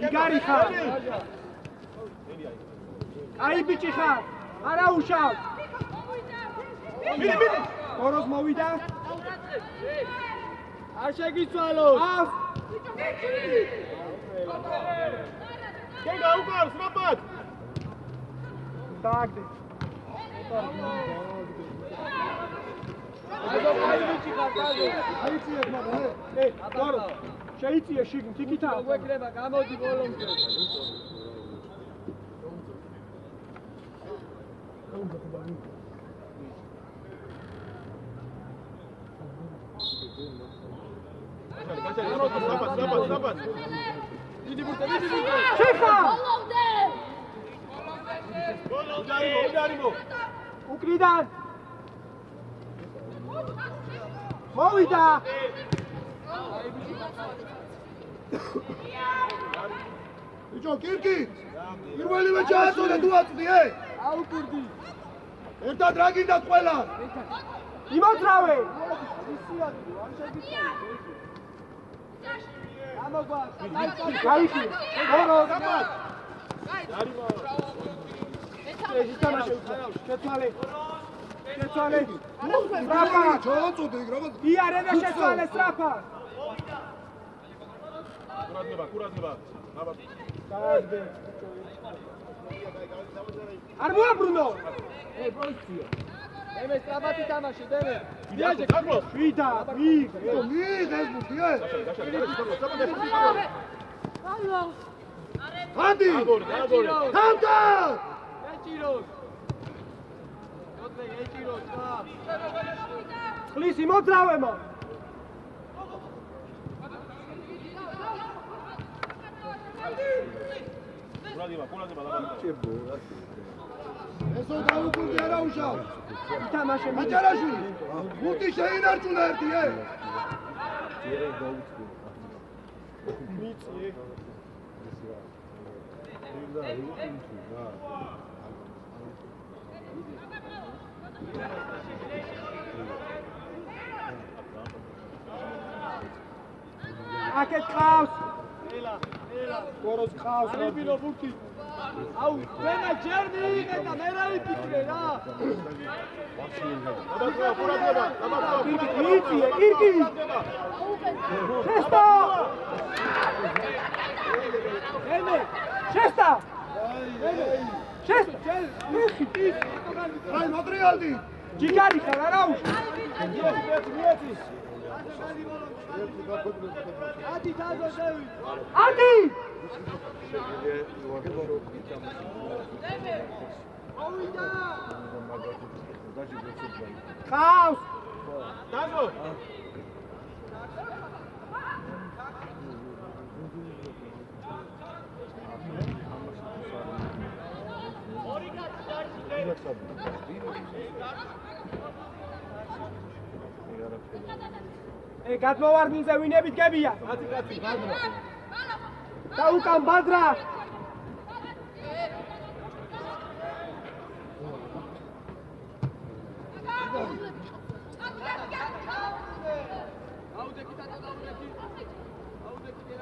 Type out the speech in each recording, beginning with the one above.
ჯიგარი ხარ. აი ბიჭი ხარ. არა უშავ. კოროს მოვიდა. არ შეგიცვალო. გენდა უკარს რაბად. დააგდე. აიწიეთ მაგრამ კორო შეიწიე შიგნით იქითა გვეკრება გამოდი ბოლომდე უკრიდან მოვიდა ბიჭო კირკი პირველივე ჩააწოდე თუ აწვდიე აუკურდი ერთად რა გინდათ ყველა იმოძრავე გაიხი ორო შეცვალე რაბა ჩააწოდე იქ რაბა იარება შეცვალე სწრაფა კურადნება აბა დააგდე არ მოაბრუნო პროინცია ემე სწრაფად ითამაში დემე ვიდაჟე გაგლოს ვიდა მიიღეს ბუთიე ხანდი აგორი ხანდა ეჭიროს ეჭიროს ხლის იმოძრავემო კურადნება ლაბა ესო დაუკვირდი არა უშავ ითამაშე მაჭარაშვილი გუთი შეინარჩუნა ერთიე მიწიე აკეთ ყავს კოროს ყავს რიბინო ბურთი აუ მენა ჯერ მიიღე და მე რა იფიქრე რა აბა კურადნება აბა მიწიე კირკი შეშტა ემე შეშტა შეშტა აი მოტრიალდი ჯიგარი ხარ არა უშ ადი დაგოდევი ადი ხავს დაგო გადმოვარდნიზე ვინებით გებია და უკან ბადრა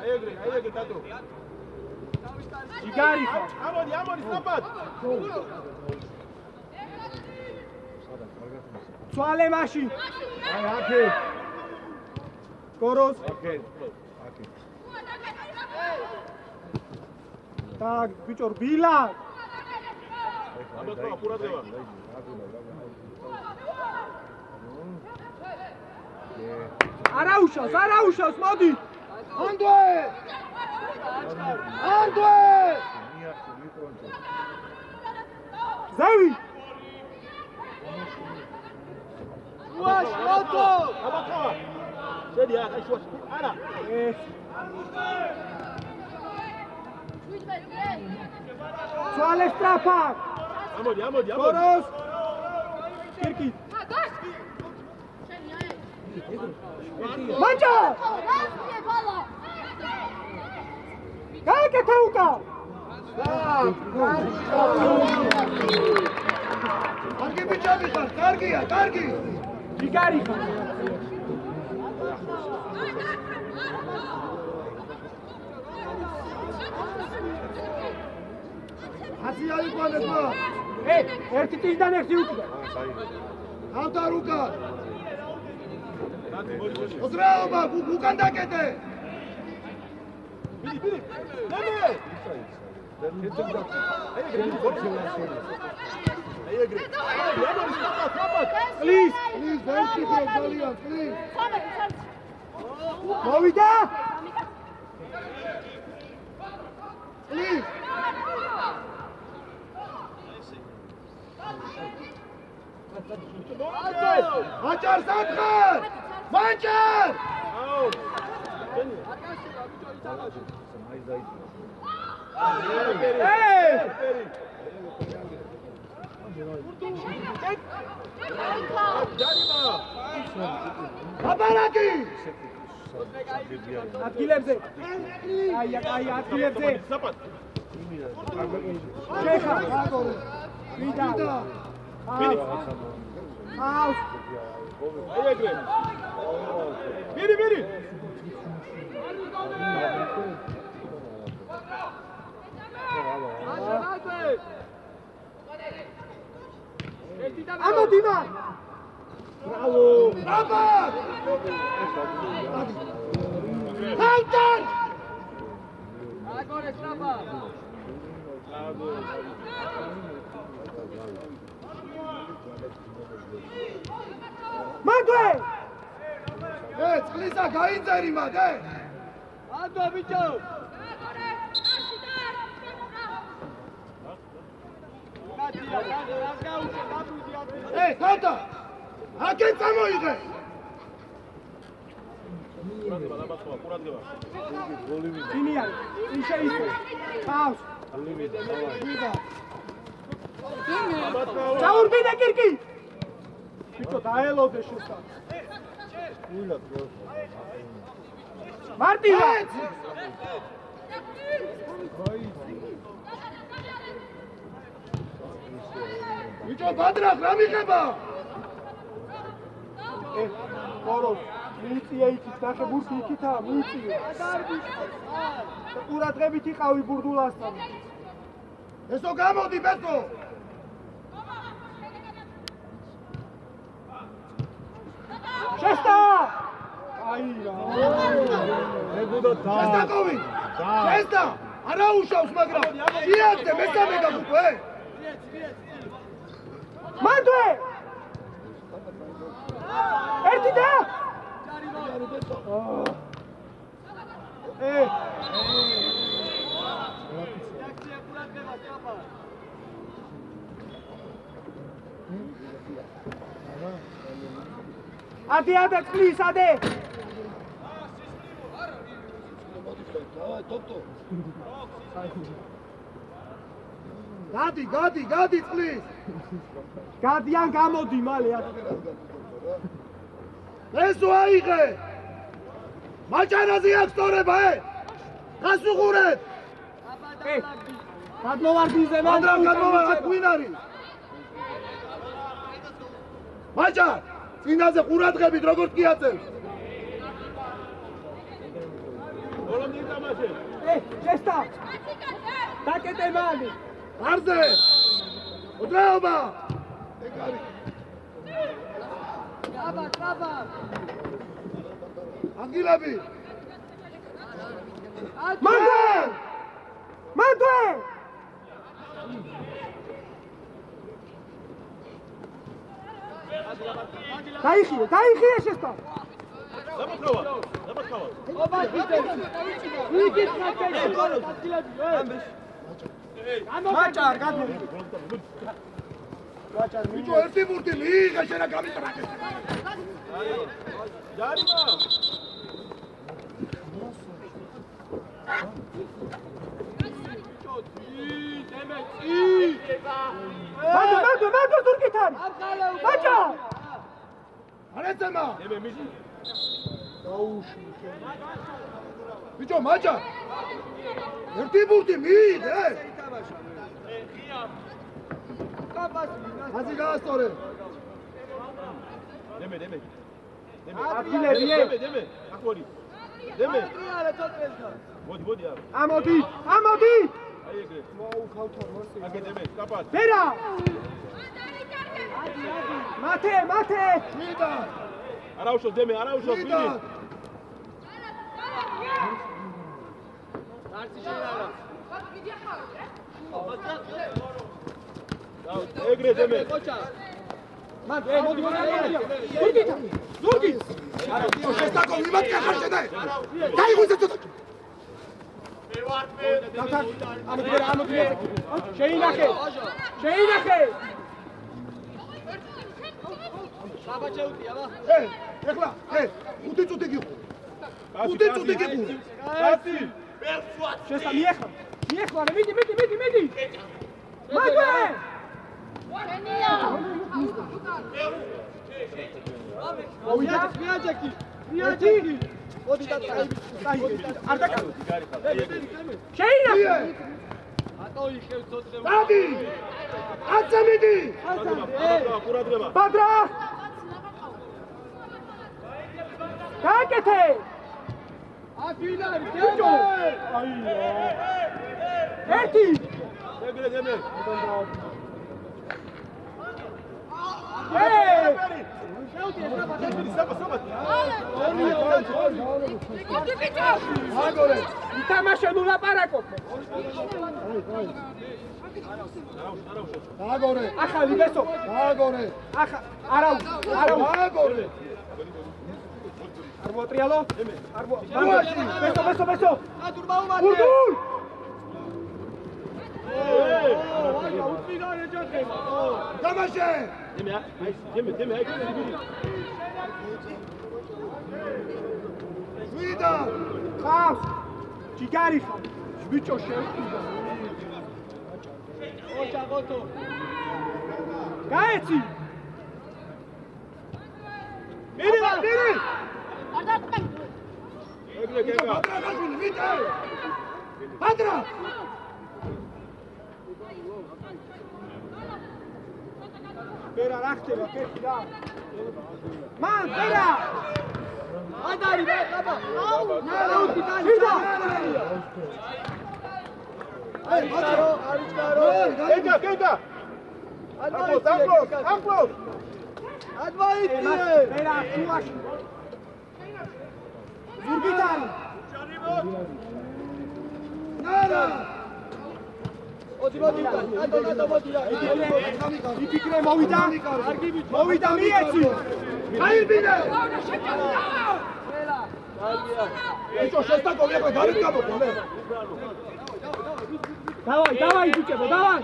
აიგრე დადო ჯიგარი ხარ ამოდი სწრაფად ცვალე მაშინ აი აკე კოროს აკე და ბიჭო რბილა აბა კურადნება არა უშავს მოდი ანდვე ზევი ვაშ მოტო აბა ხა შედი აი შუა არა ცვალე სწრაფა ამოდი კოროს კირკი მაჭა გაიკეთე უკა კარგი ბიჭები ხარ კარგია კარგი ჯიგარი ხარ კაცი აიყვანეთ მას. ერთი წინიდან ერთი უკან. ამთა რუკა. ოცრაობა, უკან დაკეტე. Please, ვერ შეგე ძალიან, please. მოვიდა. Please. მაჭარ სათხარ! მაჭარ! აბარაკი! ადგილებზე. აი, ადგილებზე. შეხა. ვიდა. აუს. მერი. ამოდიმა. ბრავო. აბა! ჰაუტან! აგორე სტრაფა. მანდვე! წყლისა გაიძერი მაგე! ანდო ბიჭო! გატა! აკენ წამოიღე! ძინია, ის შეისე. ყავს. ჩაურბინე კირკი! ბიჭო დაელოდე შესა. მარტივა! ბიჭო ბადრას რა მიღება? კოროს, მიიწია იქით, ნახე ბურთი იქითაა, მიიწია. ყურადღებით იყავი ბურდულასთან. ესო გამოდი ბესო! შესტა! აი რა. შესტაკოვი! შესტა! არა უშავს, მაგრამ შეაგდე მესამე გაგუკვე! მანდვე! ერთი და! ადე, please, ადე! გადი, please! გადიან გამოდი მალე ადე. ესო აიღე! მაჭარაზე აქვს თორება, გასუღურეთ! გადმოვარდიზე მანდრამ გადმოვარდ, ვინ არის? მაჭარ! წინაზე ყურადღებით როგორც კი აწევს. რომელი თამაში? შესტა! დაკეტე მალე! არზე! ოდრაობა! ეგ არის. აბა! ანგილები! მანდვე! დაიხიე შესტა! დამოქავა. ობა გიწევ! ვიგით მაგეში ყოლოს ადგილები, მაჭარ, გადმოვიდე. მაჭარ, ბიჭო ერთი ბურთი მიიღე შენ რა გამიტრაკე. ჯარიმა. მანდვე თურქიდან! მაჭარ! არეცემა! ნემე მიში. ბიჭო მაჭარ! ერთი ბურთი მიიღე! ხაზი გაასწორე! ნემე. ადგილები, ნემე. აკვარი. ნემე. მოდი არა. ამოდი! აი ეგრე. მოუხავთ მოსი. აკეთებენ, კაპად. ბერა! მათე! შვიდა არა უშო დემე, არა უშო შვიდა ფინი. ეგრე დემე. მოდი ზურგი! შესტაკო მიმატკი ახარ შედა დაიღუზე ცოტა შეინახე! ეხლა ხუთი წუთი გიყო ხუთი წუთი გიყო კაცი. შესა მიეხლა მიდი მაგვე! მიაჯექი! მოდი და არ დაკავე! შეინახე! დადი აცამიდი ყურადღება. ბადრა! გააკეთე! ერთი! ეგრე დემე. აგორე ითამაშე ნუ ლაპარაკო! აგორე ახალი ბესო! აგორე არა აგორე არ მოტრიალო? ბესო! გურდულ! დამაშე დემე, აი, დემე, აი. შვიდა ხავს! ჯიგარი ხარ! ბიჭო შევიდა! გაეცი! მირი! ეგრე გეგა. ბადრაგაშული ვიტე ბადრა ბერა რა ხდება კეთი რა მან ბერა ადარი ბაბა ნალაუთი დაიჭა გეგა. აკლოს. ადვაიტი ბერა შუაში ზურგიტარი ნარა იფიქრე მოვიდა მიეცი აიბინე ბიჭო შესტაკო ეხლა გარეთ გამოდე დავაი ბიჭებო დავაი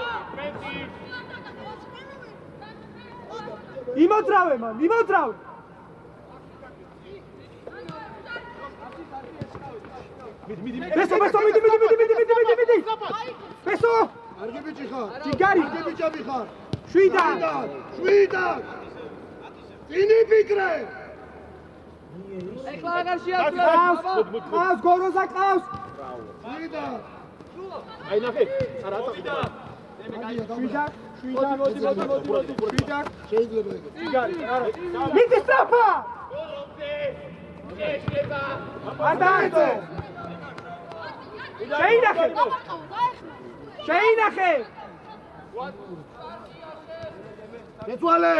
იმოძრავე მიდი ბესო მიდი ბესო არგი ბიჭი ხარ ჯიგარი არგი ბიჭები ხარ შვიდა წინი ფიქრე ეხლა აღარ შეაძლევს გოროზა ყავს შვიდა აი ნახე. არა ატა. შვიდა შეიძლება ეგ ჯიგარი მიდი სწრაფა არ დაარტო შეინახე ეცვალე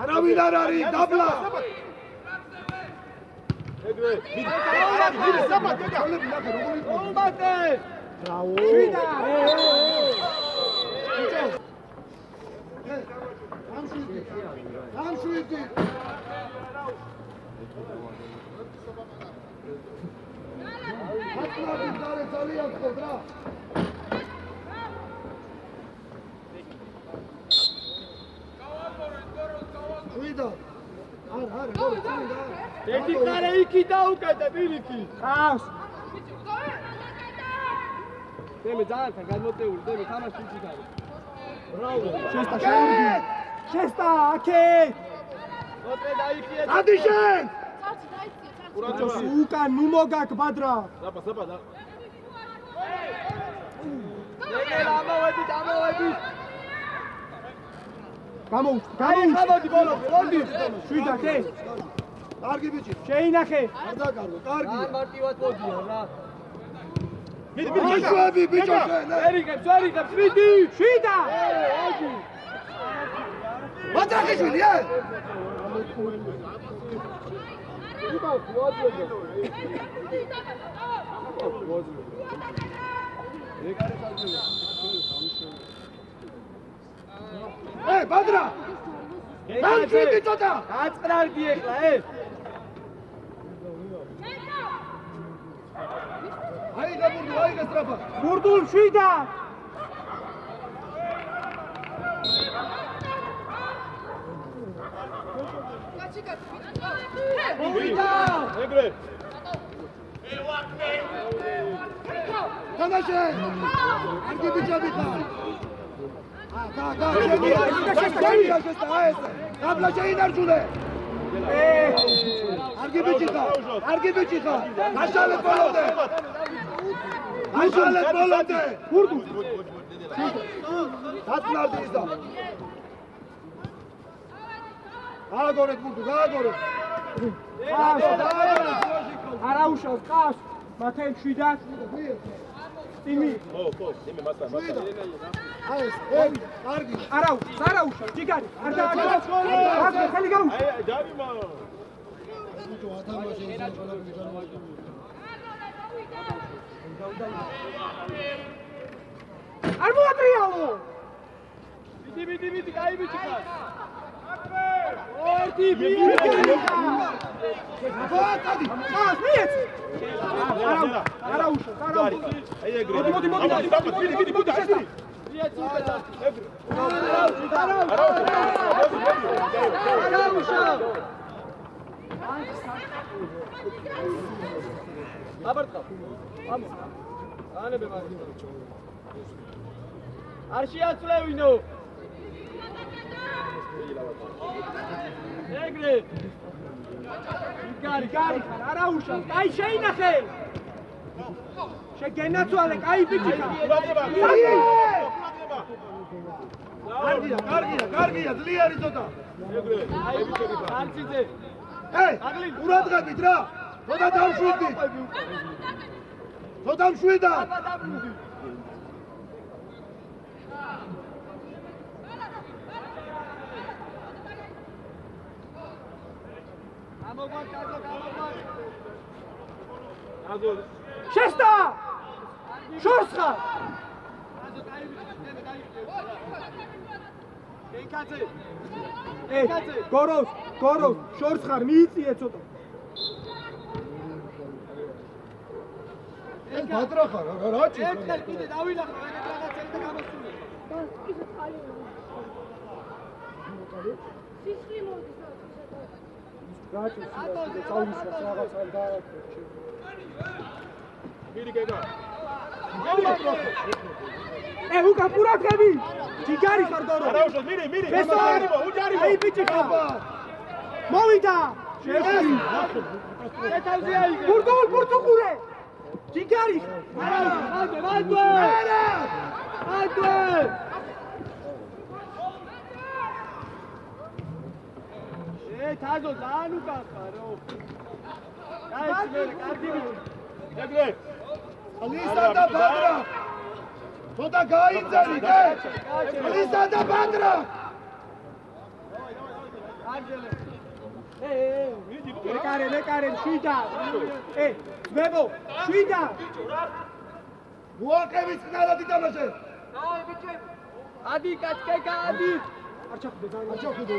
არავინ არ არის დაბლა ეგრე. მიდი საბათ გეგა. ომბატე შვიდა ამშვიდი ატლავი დარე ძალიან ხოთ რა შვიდა არ ერთი კარე იქი დაუკეტე ბილიკი ხავს დემე ძალიან განმოტეული დემე თამაში იქი გაი შესტა აკე მოტრე დაიქიე ადიშენ ყურადღება. უკან ნუ მოგაკ ბადრა საბა. ამოვედი გამოდი ბოლომდე შვიდა კე კარგი ბიჭი შეინახე არ დაკარგო კარგი მარტივად მოდიან რა აშვები ბიჭო შენ ვერიგებს მიდი შვიდა მატრახიშვილი ბადრა გამშვიდი ცოტა გაწყნარდი ეხლა აიღე ბურდულ აიღე სტრაფა ბურდულ შვიდა ეგრე თამაშე არგი ბიჭები ხარ გაბლა შეინარჩუნე არგი ბიჭი ხარ გაშალეთ ბოლომდე ბურდულ დაწნარდი ისა გააგორეთ ბურდულ გააგორეთ არა უშავს ყავს მათე შვიდა იმი იმი მასა კარგი არა უშავს ჯიგარი არ დააგო ხელი გაუშ აი ჯარიმა ბიჭო ათამაშე ისე ყველაფერი განვაჭრე არ მოატრიალო მიდი კაი ბიჭი ხარ ორდი ბიჭი ბატადი წას მიეც არა უშავს აი ეგრე მოდი შესტა არა უშავს აბარტყავ ანებე მაგ არ შეაცვლევინო ეგრე გარი ხარ არა უშავს კაი შეინახე შეგენაცვალე კაი ბიჭი კარგია ძლიერი ცოტა ეგრე აი ბიჭები ხარ არციცე ყურადღებით რა ცოტა დავშვიდი ცოტა მშვიდა შესტა შორს ხარ გოროს შორს ხარ მიიწიე ცოტა ბადრა ხარ რა ჭირს ერთხელ კიდე დავინახო ეგეთ რაღაცები და გამოსული სისხლი მოდის გაჭირს წავისვა რაღაცა დააკეთე მიდი გეგა უკა პურათები ჯიგარი ხარ დორო არა უშავს მიდი უჯარი აი ბიჭი ხარ მოვიდა შეში ეთავზე აიგე ბურდულყურე ჯიგარი თაზო ძალიან უკახარო კარგი ეგრე ლისა და ბადრა ცოტა გაიძარი ლისა და ბადრა მეკარე შვიდა ძმებო შვიდა მოაკევი წნარად ითამაშე ადი კაცკეკა ადი არ ჩახვიდე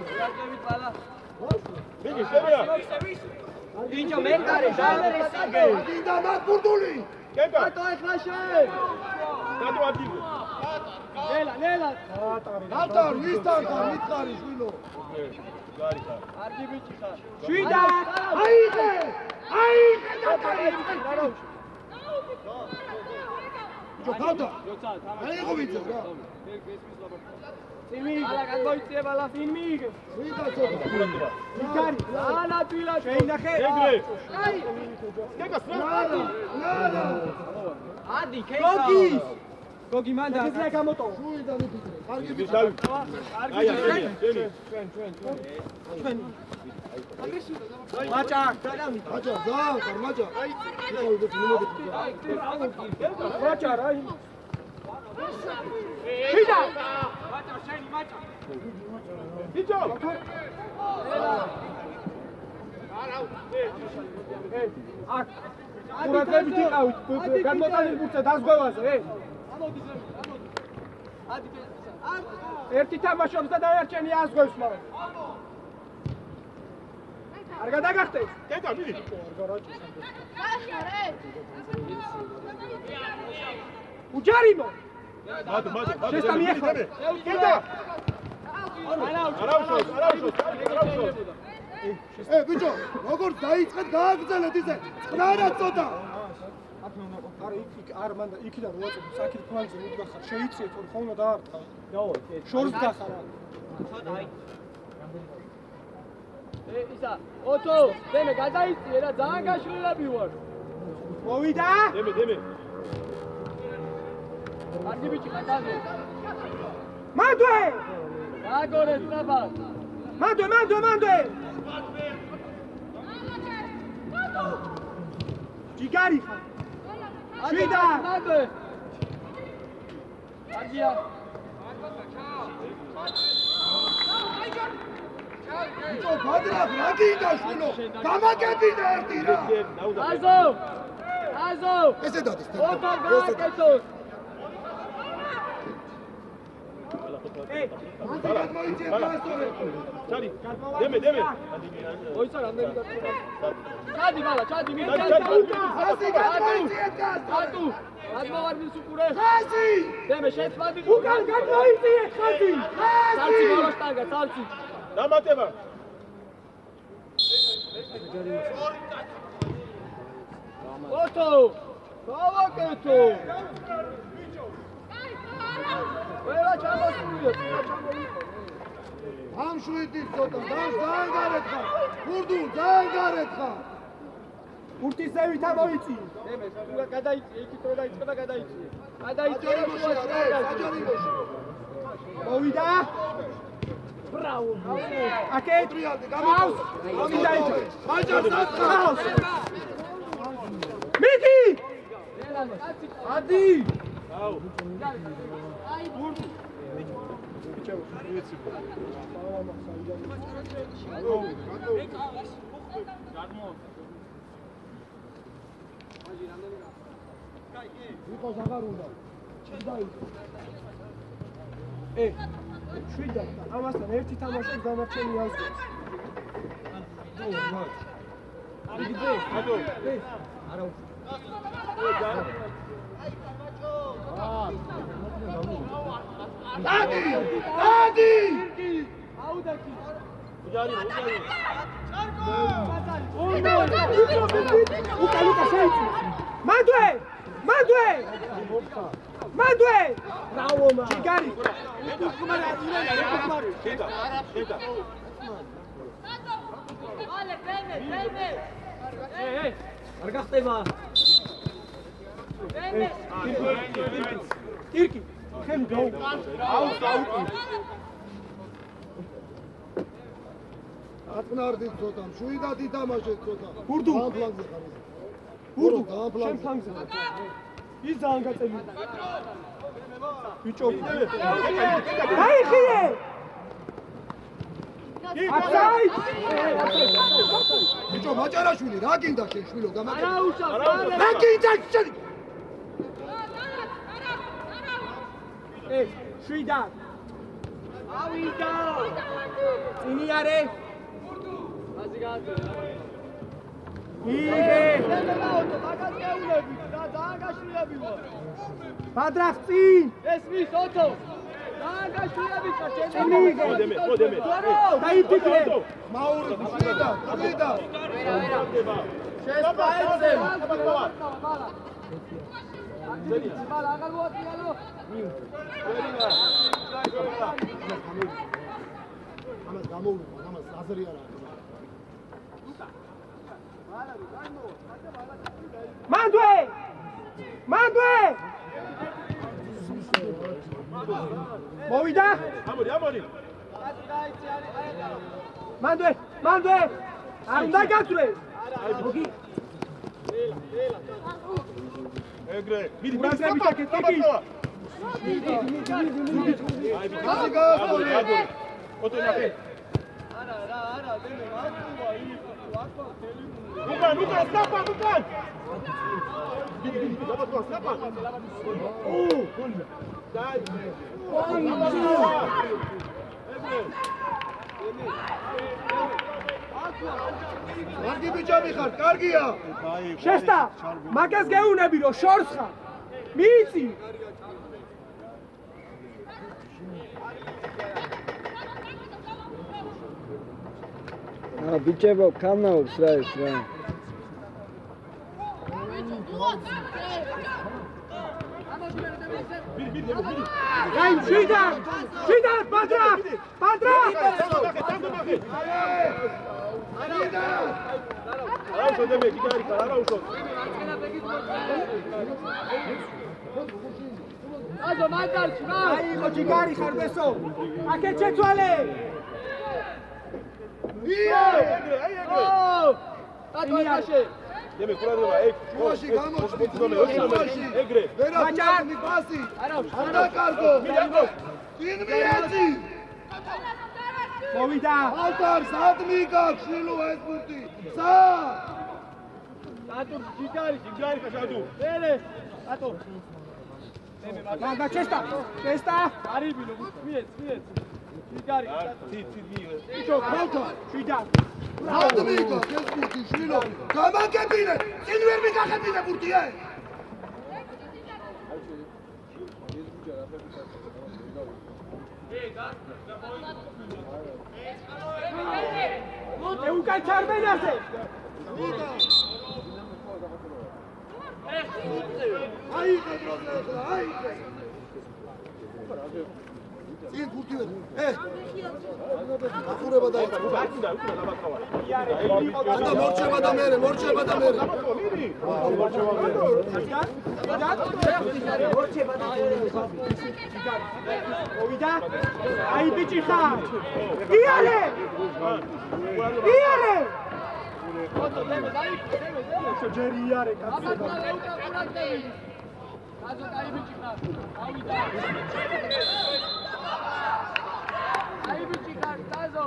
მიდი შევია ბიჭო მეკარე დაალესაგე დინდა მაგბურდული გეგა ატო ეხლა შენ დადო ადგილზე ნელა ნავტარ ვისთან ხარ მითხარი შვილო გარი ხარ არგი ბიჭი ხარ შვიდა აიღე ნავტარი ბიჭო გავდა აიღო ვიცი რა წიმი ალა გამოიწება ლა ფილმი ვიდა ცოტა ჯიგარი ალა თვილა შეინახე ეგრე გეგა ნალა ადი კეკა გოგის გოგი მანდა ეს გამოტო შუიდან იფიქრე კარგი ვისავი აი ახენია ჩვენ მაჭა მაჭა ზარ მაჭა იხავი და მიმოდი მაჭა რაი შიდა მაჭა შენი მაჭა ბიჭო აქ ყურადღებით იყავით განმოტანილ ბურთზე დაზღვევაზე ერთი თამაშობს და დაერჩენი აზღვევს მაგრამ არ გადაგახტეს დედა მიდი უჯარიმო მადო შეესტა მიეხლა დედა არაუშავს ბიჭო როგორ დაიწყეთ გააგრძელეთ ისე წყნარად წოდა არა იქ არ მანდა იქიდან როაწოდო საკით ფლანგზე მიდგახარ შეიწიეთ რომ ხომ უნდა დაარტყა შორს გახარ ისა ოტო დემე გადაიწიე რა ძალიან გაშლილები ვარ მოვიდა დემე კარგი ბიჭი გადაგე მანდვე აგორე ტრაბა მანდვე ჯიგარი ხარ შვიდა მანდვე კარგია ბიჭო ბადრა რა გინდა შვილო გამაკეთინე ერთი რა აზო ესე დადის ოტო გააკეთოს ჩადი დემე ოისა რამდენი გაწევა ჩადი მალა ჩადი მის ასი გამოიწიეთ ატუ გადმოვარდის უკურე ხაზი დემე შეცვადი უკან გამოიწიეთ ხაზი ცალცი ბოლოსტანგა ცალცი დამატება ოტო გავაკეთო ყველა ჩამოსულიო ამ შვიდის ცოტა ძალიან გარეთ ხარ გურდუ ძალიან გარეთ ხარ ბურთის ზევით ამოიწი დემე სულ გადაიწიე იქით რო დაიწყო და გადაიწიე საჯარიმოში მოვიდა ბრავო აკეთ ტრიალდი გავს გამოს მოვიდა იქ მაჯარს გავს მიდი ადი აუ იყოს აღარ უნდა შვიდა ამასთან ერთი თამაშის დამარჩენი აზრს ადი აუდაკი უჯარი უკა შეიწი მანდვე ბრავო მა ჯიგარი დედა არ გახტება კირკი ხელი გაუ აუ დაუკი აწნარდი ცოტა შვიდად ითამაშეთ ცოტა გურდუ ფლანგზე ხარ გურდუ ძალიან შენ ფლანგზე ფლანგზე ის ძალიან გაწევი ბიჭო დაიხიე აცაი ბიჭო მაჭარაშვილი რა გინდა შენ შვილო გამაკეთე არაუშავ რა გინდა შენ შვიდა ავიდა წინი არე აზი გააწერე იგე დემე ოტო მაგაზეულები და ძალიან გაშლილები ვარ ბადრახ წინ ეს მის ოტო ძალიან გაშლილები ხარ წინი იგე მოდემე დაიფიქრე მაური შვიდა შესპაეცე ბალა აღარ მოაწიალო ამას გამოუვიდა ამას აზრი არ არის მანდვე მოვიდა ამოდი მანდვე არ უნდა გაწვრე ეგრე მიდი ბრაზები ჩაკეთ კიკი ოტო ნახე არა დემე მარტოა იქ უკან სტაპა დიდი დაბატვა სტაპა კარგი ბიჭები ხარ, კარგია. შეშტა მაგას გეუნები რომ შორს ხარ მიიცი ბიჭებო კამაობს რა ეს რა აი შიდა პატრა არა შედები გიგარი არა უშო აზო მაგარჩ რა აი მოჭიგარი ხარ ბესო აკეთ შეცვალე ატო აშე დემე ყურადღება ეგ შუაში გამოჩნდი ეგრე ვერაფერი პასი არა კარგო წინ მიეცი მოვიდა ალტარ სადმი გაქშილო ეს ბურთი სად ატო ჯიგარი ხაშადუ მერე ატო მაგა ჩესტა არიბინო მიეც ჯიგარი ბიჭო ხალხა შიდა სადმი გაქ ეს ბურთი შილო გამაგებინე წინ ვერ მიგახებინე ბურთია უკან ჩარბენაზე აი გადროზე ახლა აი წინ ბურთი ვერ ახურება დაიწყო და მორჩება და მერე მოვიდა აი ბიჭი ხარ იარე ატო დემე ჯერი იარე კაცო აზო კაი ბიჭი ხარ ავიდა აი ბიჭი ხარ აზო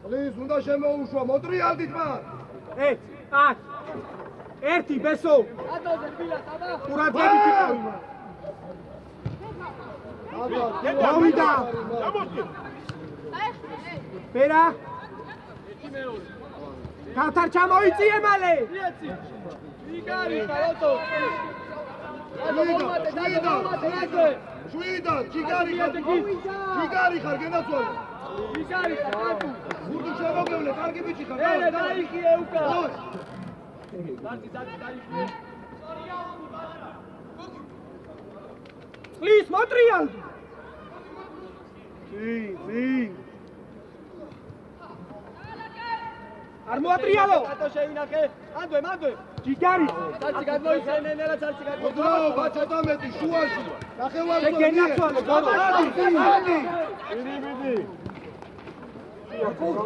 პლიზ უნდა შემოუშვა მოტრიალდით მაგ ერთი ბესო ატოზე ბილა საბა ყურადღებით იყავი მოვიდა ბერა გავთარ ჩამოიწიე მალე მიეცი ჯიგარი ხაროტო შვიდა ჯიგარი ხარ გენაცვალე ჯიგარი ხარ ბურთი შემოგევლე კარგი ბიჭი ხარ მერე დაიხიე უკა დაიხიე პლიზ მოტრიალდი არ მოატრიალო ატო შეინახე მანდვე ჯიგარი ცალცი გადმოიცე ნელა ცალცი მოძრაობა ცოტა მეტი შუაში ნახევარ შეგენაცვალე ბოლო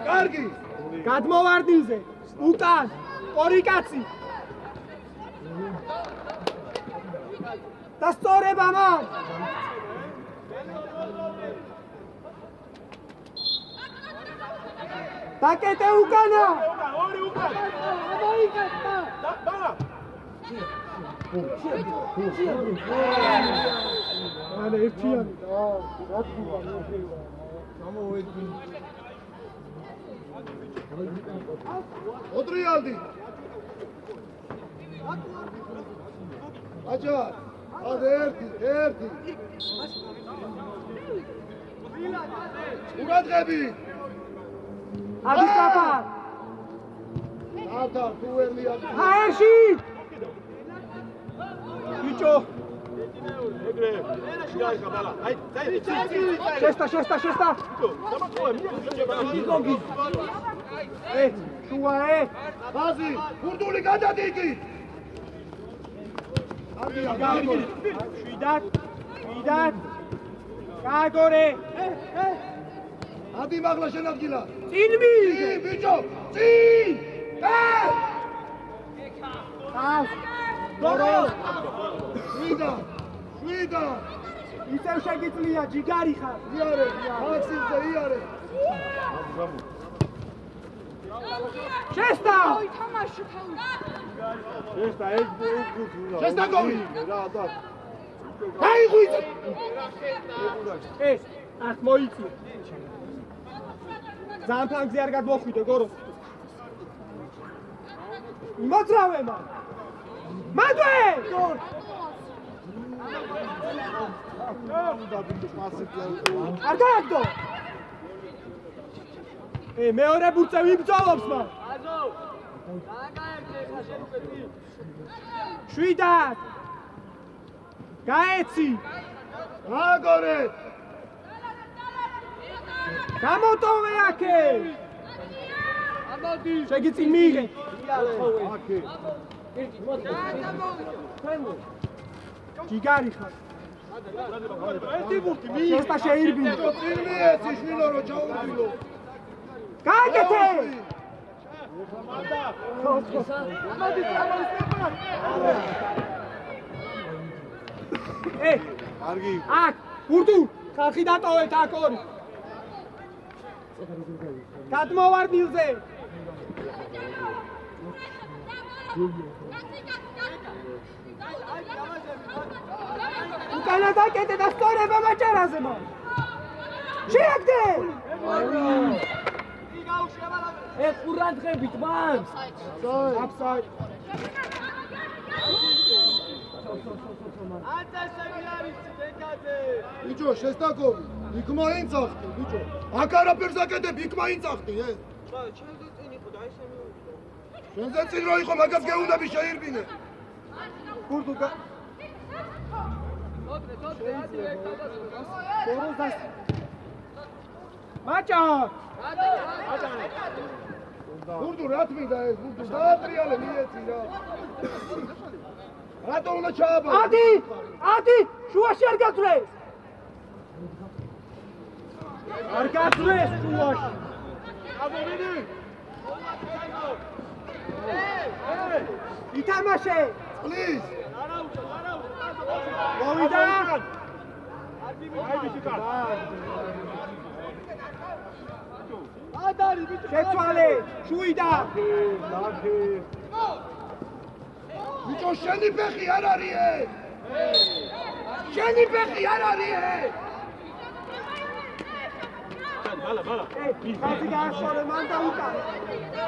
კარგი გადმოვარდინზე უკან ორი კაცი და სწორება მან დაკეტე უკანა ორი უკან მოიკატა ბალა ანა ერთიანი რა თქმა უნდა მოტრიალდი აჯარ ad ერთი ყურადღები აბისაფა ატა თუ ვერ მიაწყო ჰაერში ბიჭო ეგრე შეესტა შუა ბაზი გურდული გადადი იგი შვიდად გააგორე ადი მაღლა შენადგილა წინ მიიღე წინ ბიჭო წინ ხავს გოროს შვიდა ისევ შეგიძლია ჯიგარი ხარ იარე მაქსიმზე იარე შეესტა შეესტა გოლი გაიღვიძე ეს აქ მოიწი ძალიან ფანგზე არ გადმოხვიდე გოროს იმოძრავე მადვე არ გააგდო მეორე ბურწე ვიბრძოლობს შვიდად გაეცი აგორე გამოტოვე აქე შეგიწი მიიღე ჯიგარი ხარ შეესტა შეირბინე წინიეცი შვილო რო ჩაურბილო გააკეთე კარგი აქ ურდუ ხალხი დატოვეთ აქ ორი გადმოვარდილზე უკანა დაკეტე და სწორება მაჭარაზე შეაგდე ყურადღებით მან აფსაიდ ბიჭო შესტაკოვი იქ მაინც ახტი ბიჭო აქ არაფერს აკეთებ იქ მაინც ახტი შენზე წინ რო იყო მაგას გეუნდები შეირბინე გურდუ მაჭა გურდუ რა თმიდა ეს გურდუ დაატრიალე მიეცი რა რატო უნდა ჩააბა ადი შუაში არ გაწვეს შუაში აბობიდი ითამაშე პლიზ მოვიდა შეცვალე შუიდა ბიჭო შენი ფეხი არ არის შენი ფეხი არ არის კაცი გაასწორე მან და უკან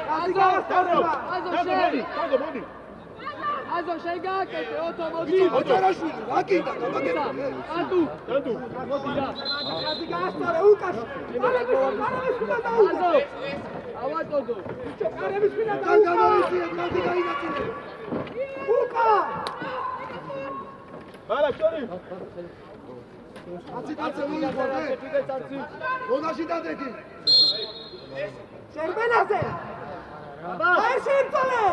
კაცი გაასწორე მოდი აზო შეგაკეთე ოჯარაშვილი რა კიდა გამაგებია ატუ კაცი გაასწორე უკან კარების უნდა დაუგო ავატოდო კარების უნდა თან დაუგო გამოიწია კაცი გაინაცილე უკან ბალა შორი კაცი მოიყვანე გონაში დადეგი შერბენაზე არ შეიმწოლე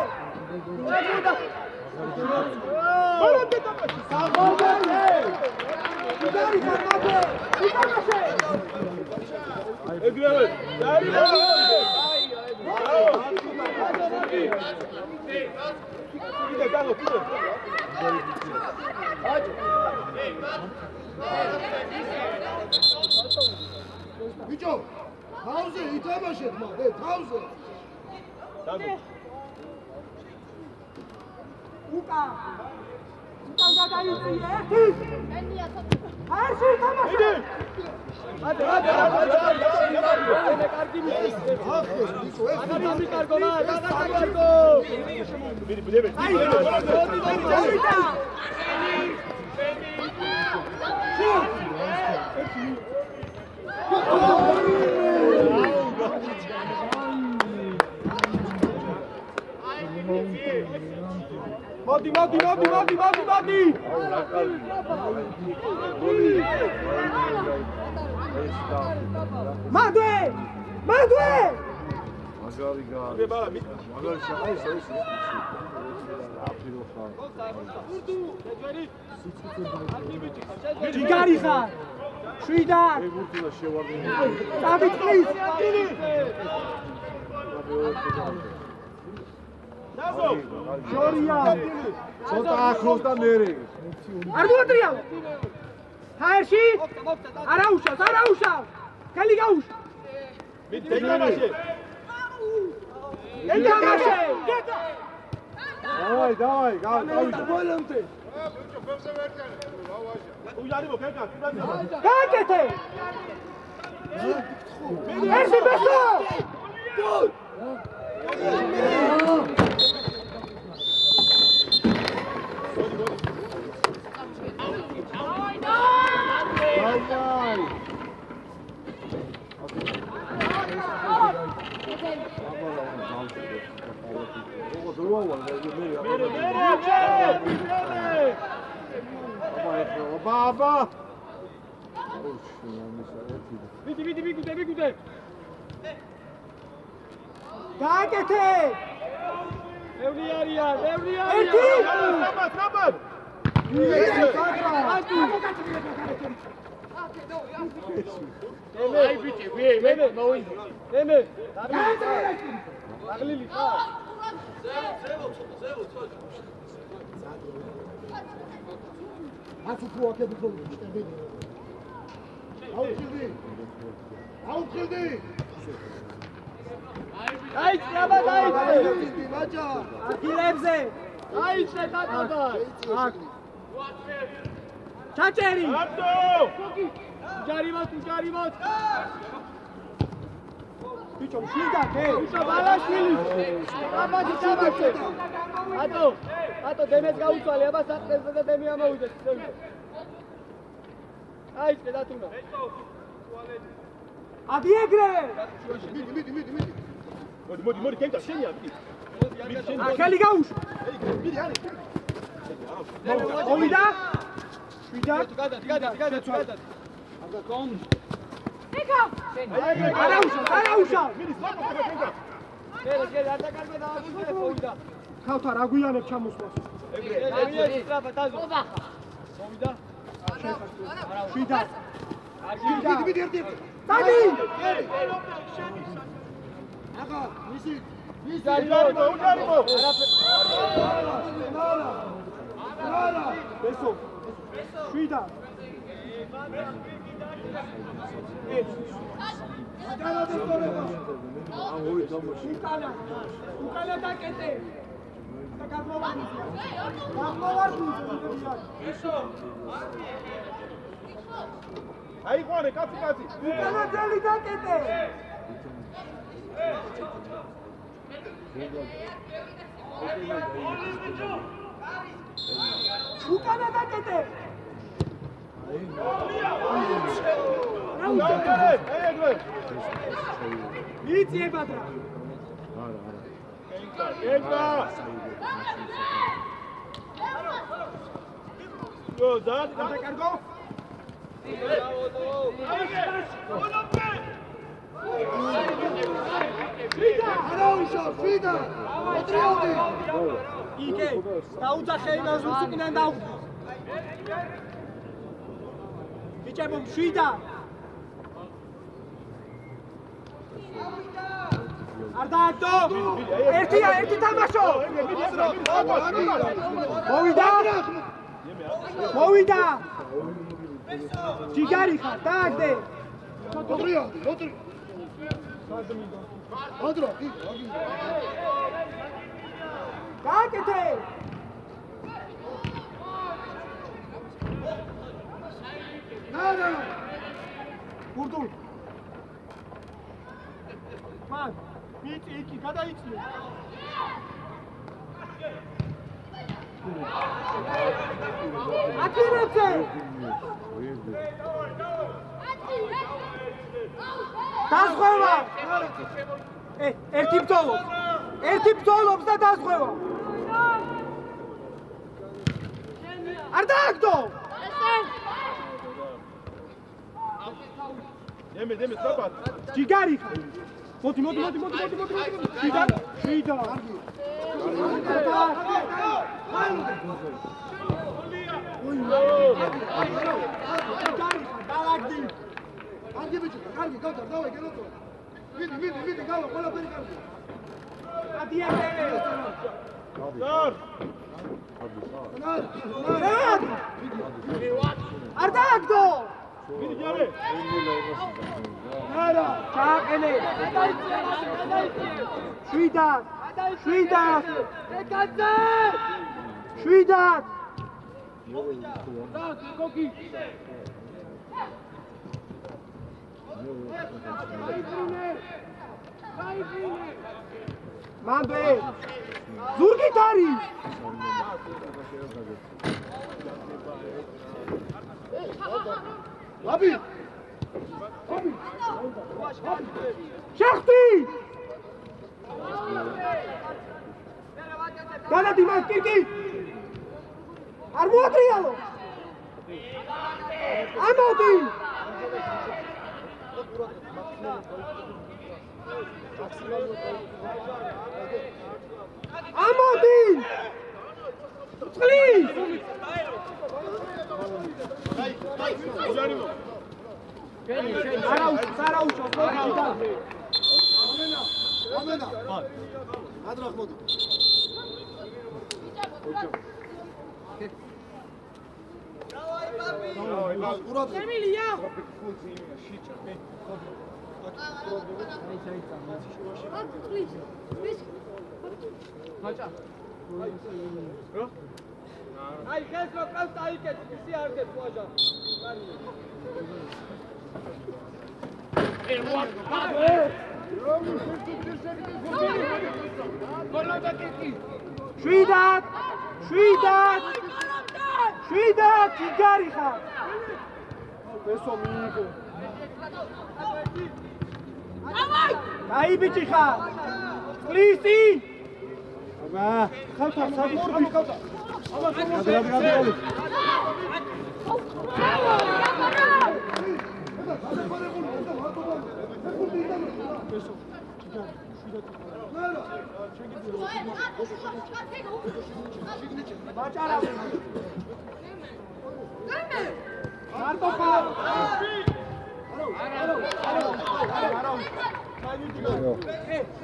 ეგრევე ბიჭო თავზე ითამაშეთ მაგ თავზე უკან გადაიწიე ერთი არ შეიმამაშე კარგი მის ახეს ბიჭო ეს გამიკარგო გადაკარგო მოდი. მადვე! მაგარი გარი. მაგარი შეყავს ეს. აფირო ხარ. ჯიგარი ხარ. შვიდად. ეგურთულა შევარდნი. დაბიტყვის. შორია. ცოტა ახლოს და მერე. არ მოატრიალ. ჰაერში? არა უშავს. ხელი გაუშ. მიტენამაშე. ელდამაშე. დავაი, გავიშ. ბოლომდე. უჯარი მოკეკა, გააკეთე. ერთი ბესო. დავაი. ого დროავა ბაბა ვიდი. გააკეთე. ბევრი არიან. ერთი. საბად. აი ბიჭი, მე მოვიდი. მე. აღლილი ხარ. აი, მაჭა. აქილებზე. აი, შეტატა. აქ. ჩაჭერი. უჯარივოთ. ბიჭო, შვიდა ხე. უშო ბალაშვილი. აბაჭი. ატო, დემეს გაუწვალე, აბა საყრელზე და დემი ამოვიდეს. აი, შედათუნა. აბიეგრე. მოდი, კენტა, შენია, მიდი. ხელი გაუშ. მოვიდა. შვიდა. გადა. არა უშავ. გელი, არ დაკარგე და აღუშვე მოვიდა. ხავთა რა გვიანებ ჩამოსვლას. ეგრე, სტრაფა თაზო. მოვიდა. შვიდა. მიდი ერთი. დადი. აგა, მისი უჯარიმო. არა. ბესო. შვიდა. უკანა დაკეტე. და გამოვარდნი. აიყვანე, კაცი. უკანა ძელი დაკეტე. უკანა დაკეტე. მიწიება და კენტა. დაკარგო. არა უშავ, შვიდა. მოტრიალდი. იგე, დაუცა ხელნას უსუკნან დაუცა. ბიჭებო, შვიდა. არ დააგდო. ერთი თამაშო. მოვიდა. ჯიგარი ხარ, დააგდე. მოტრიალდი. ადრა, გააკეთე. არა. გურდულ. მან, მიწი იქი გადაიწვი. აკირებზე. დასხვევა. ერთი ბრძოლობს და დასხვევა. არ დააგდო დემე საბათ ჯიგარი მოდი შვიდა კარგი ბიჭო, კარგი, გავწარ, დავაი, გელოცო. ვიდი, გავა, ყველაფერი კარგი. არ დააგდო ვიდი ჯარე არა ჩააყენე შვიდა მანდე ზურგით არის ლაბი შეხტი განადი მას კირკი არ მოატრიალო ამოდი ამოდი წყლის არაუშო ამენა ადრახ მოდი ემილია აი ხეს რო ყავს დაიკეთ ისე არ გეთ ვაჟა შვიდათ ჯიგარი ხარ ესო მიიღო აი ბიჭი ხარ პლისი აბა ხალხა სამორდი ხალხა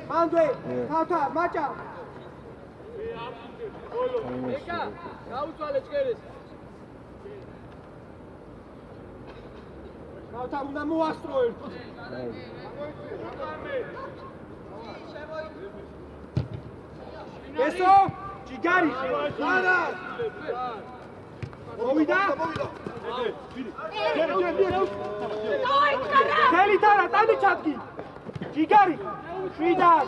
მანდე ხალხა მაჭა ეკა გაუცვალე ჭერეს ხალხა უნდა მოასწრო ერთო ესო ჯიგარი არა მოვიდა ხელი დარა ტანი ჩადგი ჯიგარი შვიდათ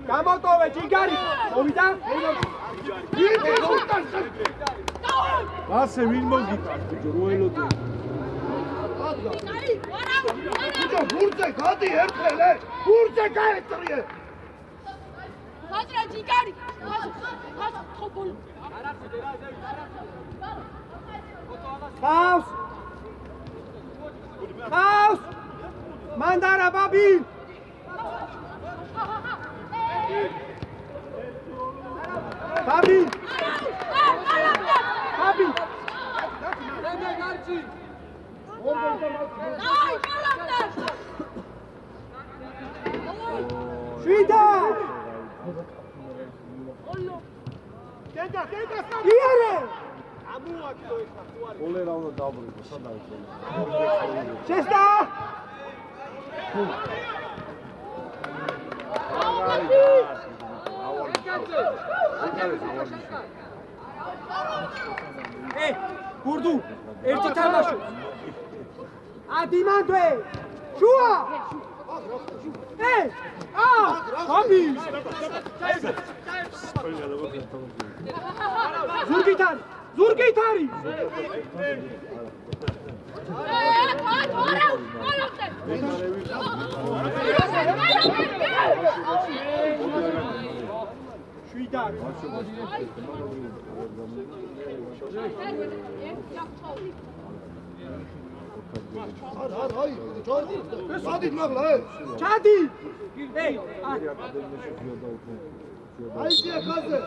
გამოტოვე ჯიგარი მოვიდა ასე ვინ მოგიტანს ბიჭო რო ელოდე ბიჭო ბურთზე გადი ერთხელე ბურთზე გაეტრიე ხაზრა ჯიგარი ხობოლ ხავს მანდარა ბაბი ბაბი შვიდა იარე ამოაკლო ეხა ხوارი ოლე რა უნდა დაბრუნო სადაა შესტა ბურდუ ერთი თამაშო ადიმანდე შუა ბაბი ზურგით არის სადით მაღლა ჩადი აი შე ხაზე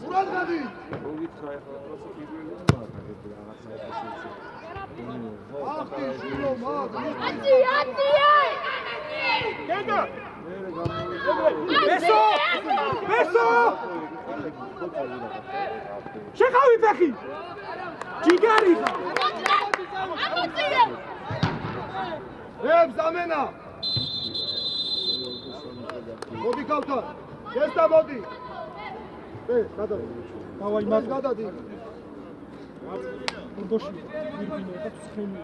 ურან გადი გენგა ბესო შეხავი ფეხი ჯიგარი ზამენა მოდი გავთან ეს და მოდი გადადი დავაი მას გადადი ურდოში ვირბინო და ცხენი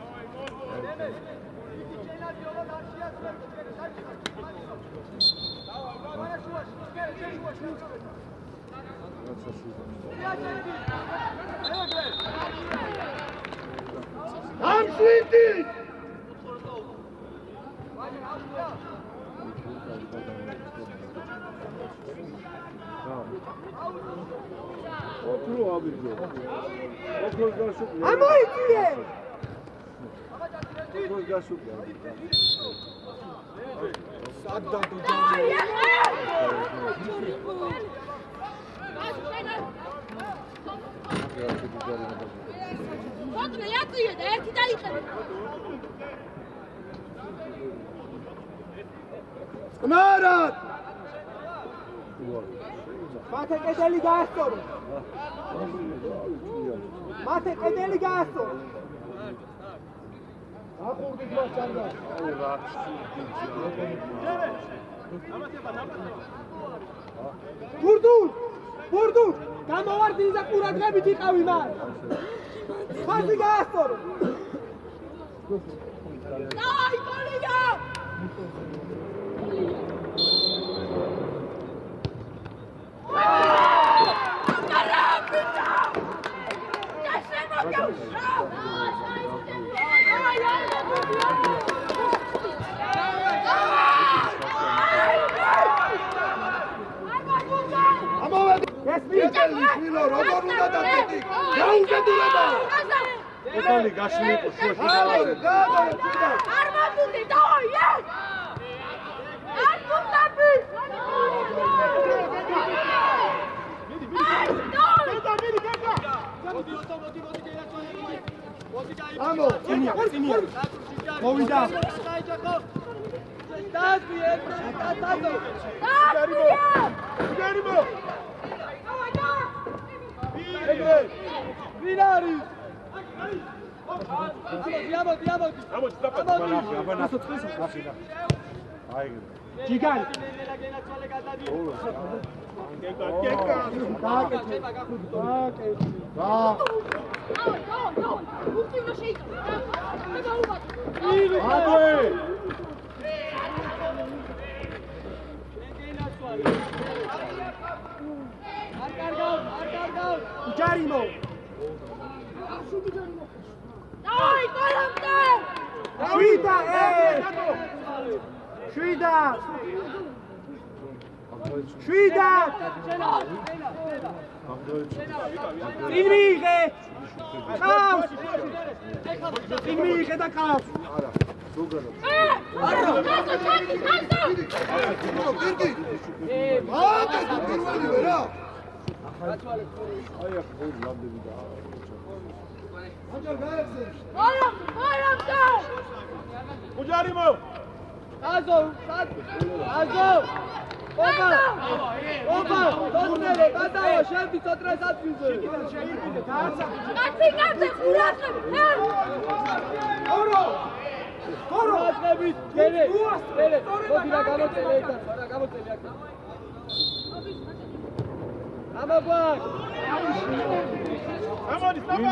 ამ შვიდი ამოიწიე ნარად მათე კედელი გაასწორო მათე კედელი გაასწორო აფურდით მას ჩანდა ბურდუ გამოვარდი და ყურადღებით იყავი მან ხაზი გაასწორო Dai, collega! მილო როგორ უნდა დაგედი გაუგებულება ეთალი გაშლი იყო შუაში არ მოგუნდი დავაი არ მოგდაბი ამო წინია მოვიდა გერიმო ვინარი ჯიგარი ჯარიმო Dai, colombe! შვიდა შვიდა წინ მიიღე ყავს წინ მიიღე და ყავს პირველივე რა Colombe! უჯარიმო აზო ოპა დონელე გადავა შევდი წოტრეს ათვიზე Კაცინგაზე ყურადღები! ხორო აზღებით გერე მოდი რა გამოწელე ეს რა გამოწელე აქ ამაგვარ ამოდი სტოპ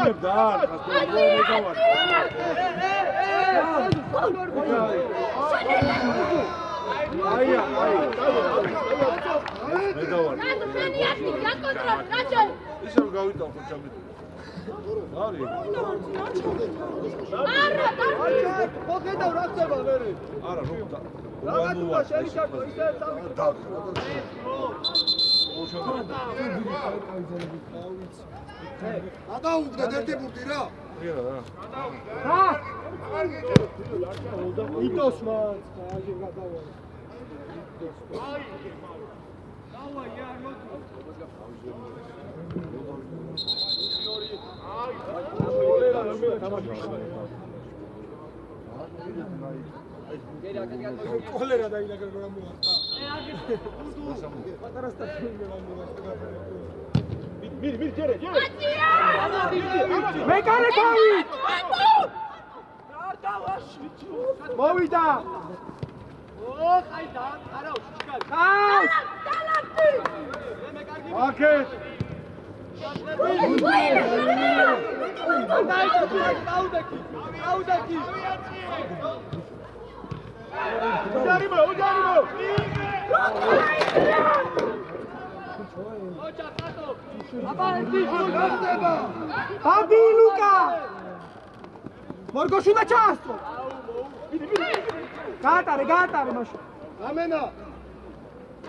Radu, meni ati, ja kontrol, rađaj! ისევ გავიტანხო ჩამიტო. არის. არა, აჩა, მოხედავ რა ხდება მერე. არა, ნუ და. რაღაცა შეიძლება ისე წავიდე. გადაუგდეთ ერთი ბურთი რა. რა? იტოს მან, აჟე გადავა. კოლერა დაინაგრა რა მოახდა. პატარა სტატიები რა მოახდა. მირ ჯერე. მეკარე თავი! მოვიდა! ო, ხაიდა, არა უშკარ. ხავს! დალაპი! აკეთ! აუდაკი! უჯარიმო! ოჩა პატო! აბანტი! გასდება! ბაბი ლუკა! მორგოში და ჩასწრო! გაატარე მაშინ! ამენა.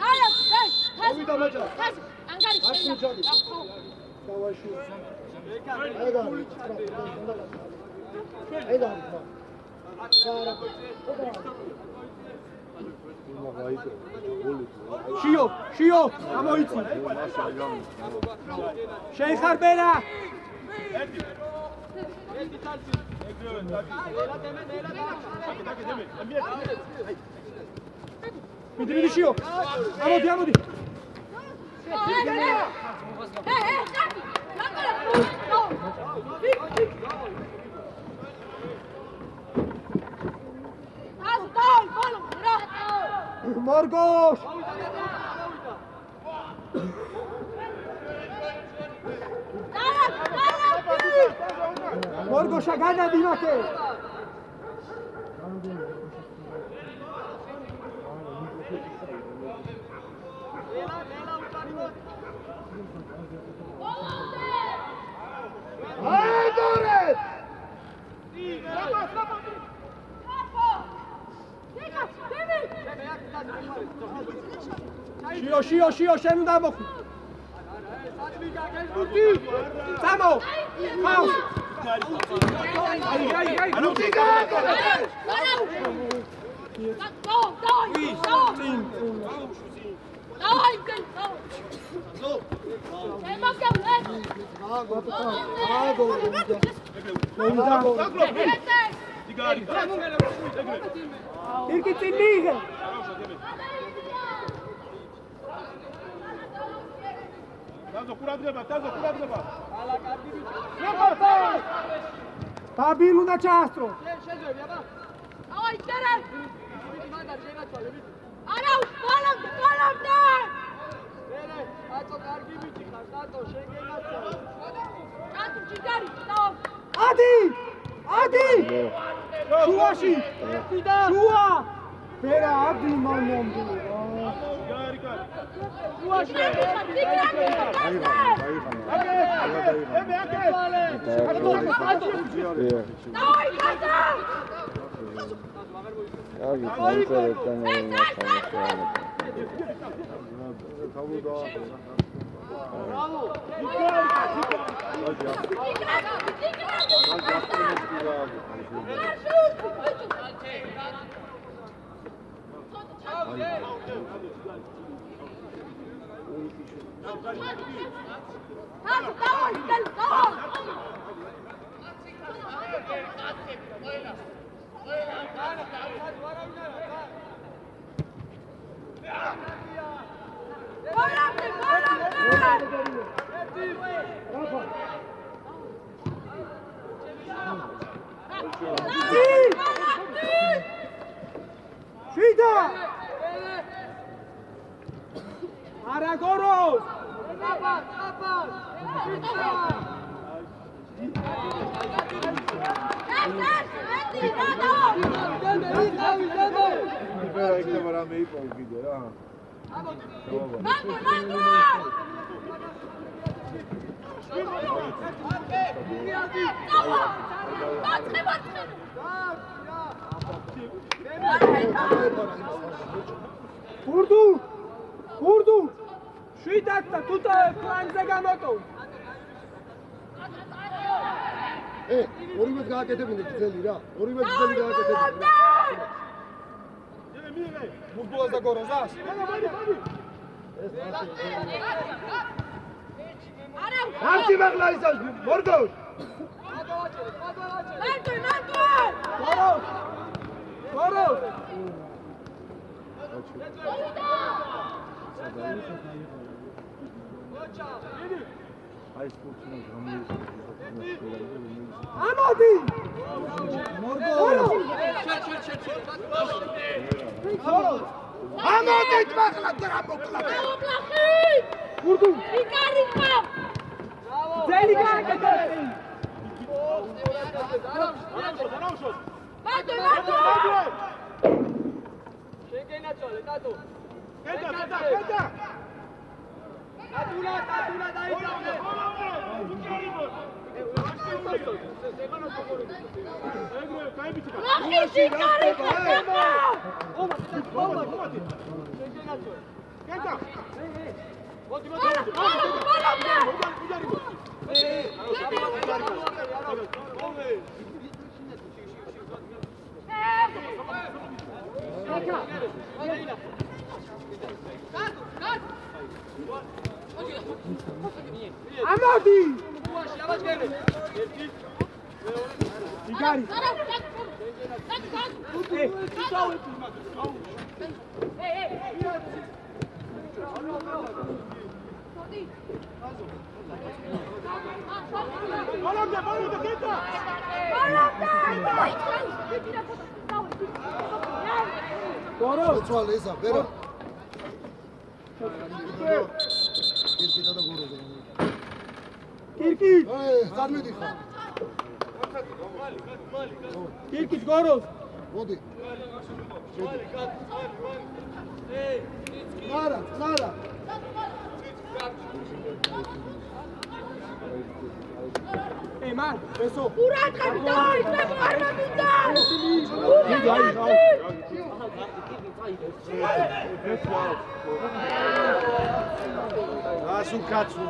არა, ეს! მოვიდა მაჭა. ეს, ანგარი შეიძლება. დავაში. შიო, გამოიცი. შეიხარბერა. მიდრიდი შიო. ამოდი. მორგოშ! მორგოშა განადი მათე! აიდორეთ! შიო, შენ უნდა მოხვი. სამო! ხავს! აი! Irki წინიღე. დაზო ყურადღება. ბაბილ უნდა ჩაასწრო. შეძვები, აბა. აი, წერე. მაგარი შეგაცვალე, ვიცი. არა, ყოლამდე. მერე, ატო კარგი ვიცი ხარ, ატო შეგენაცვალე. კაცი ჯიგარი, დაო. ადი! შუაში! შუა! ბერა ადი მომომდი. შუაში! Shida! Aragoros! ფერა იქნება რამე იპოვ კიდე რა. გურდუ შვიდად და თუთა ფლანგზე გამოტოვ ორივე გააკეთებინე გზელი რა. ორივე გზელი გააკეთებინე. გურდუას და გოროზას არჩი მაღლა ისავს მორგოს. გოროზ აი სპორტსმენ გამიერთება. ამოდი ამოდით მაღლა და მოკლა. გურდუ იკარიკა ძელი გააკეთე ბატო შეგენაცვალე ტატო კედა ტატულა დაიწავე ლახის იკარიკა კედა ამოდი იგარი მოწვალე ისა ვერა. კირკიტა და გოროზა. კირკი წარმედი ხარ. კირკის გოროზ მოდი. ნარა. მან ესო ურატყები დაიწებ პარლამენტა ასუკაცუ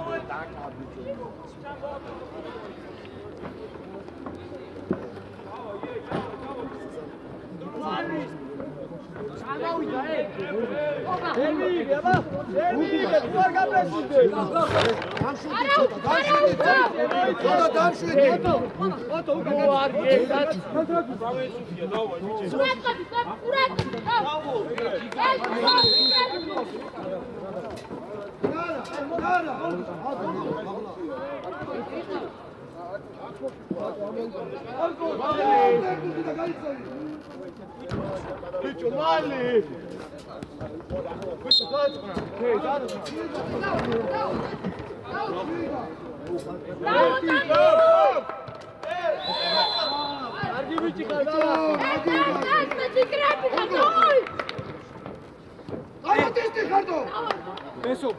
ესო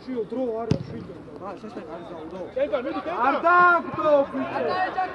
შიო დრო არ შვიდო რა შესაძლოა არ დაუდო არ დაგდო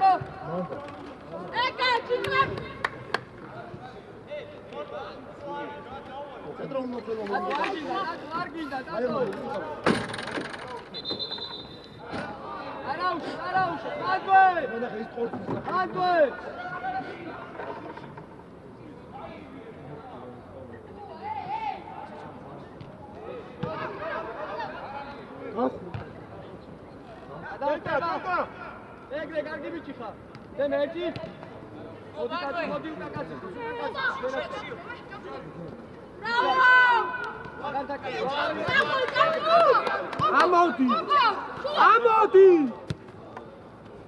ეგრე კარგი ბიჭი ხარ. მე მერჭი. მოდი უკაკაცი. ამოდი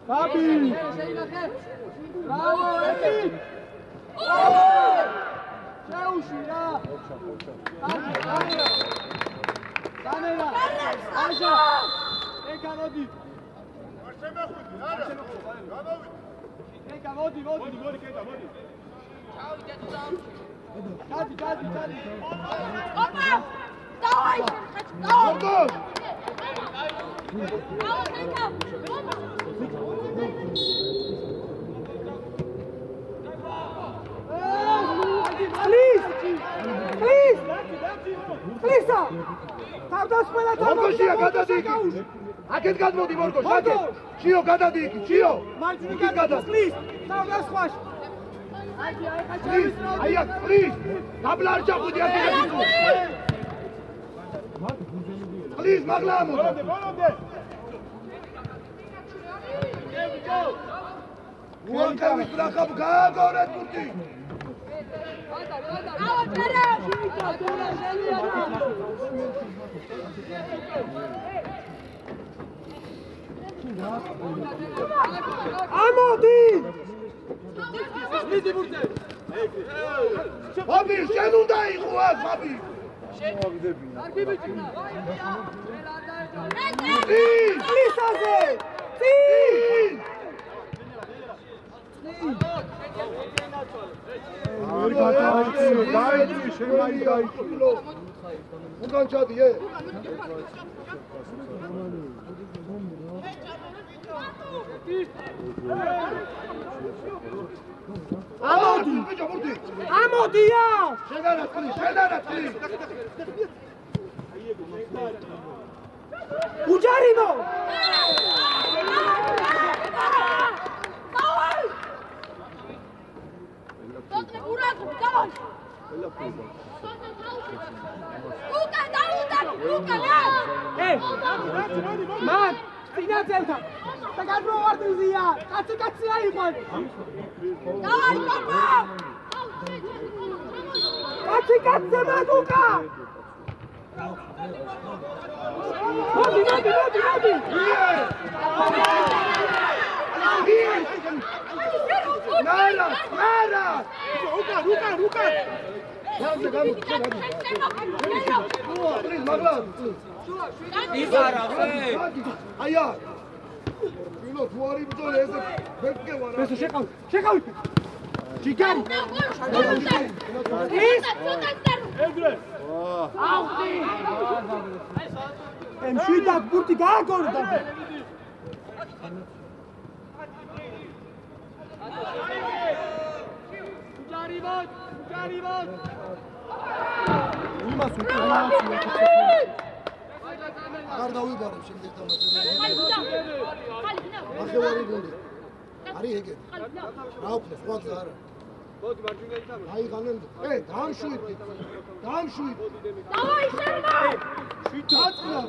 ბაბი ბრავო ეკი. შეუში რა. კამერა. აჟა. ეკა მოდი. არ შემეხვიდი არა გამოვიდი ეკა მოდი კეტა მოდი გადი Опа! Давай! Давай! გორგოს გორგოსია გადადი იქ აქეთ გადმოდი გორგოს აქეთ ჩიო გადადი იქ ჩიო იქ გადადი აი აქ პლის დაბლა არ ჩახუდი აქ პლის მაგლა ამოდი უანკავის ბრახაბ გააგორეთ ბურთი ამოდი ბაბი შენ უნდა იყო აქ ბაბი ლისაზე დაიჭი შემაი დაიჭილო უკან ჩადიე ამოდი ბიჭო ბურთი ამოდია შენარატი უჯარიმო მან წინაწელთან და გადმოვარდნზია კაცი აიყვან კაცზე მაგუკა მოდი ნარა უკან სამზე გამოდი პლის მაგლა აი აქ ვინო თუ არ იბრძოლე ესე ვერტკევა რა ეს შეყავი ჯიგარი მშვიდად ბურთი გააგორდა უჯარივოთ იმას არ დავიბარებ შემდეგ თამაშზე ახევარი გუნდი არის ეგე რა უფრო სხვა გზა არა მოდი მარჯვენა ითამაშე აი განემ დამშვიდდი Давай, Шерма! დაწყნა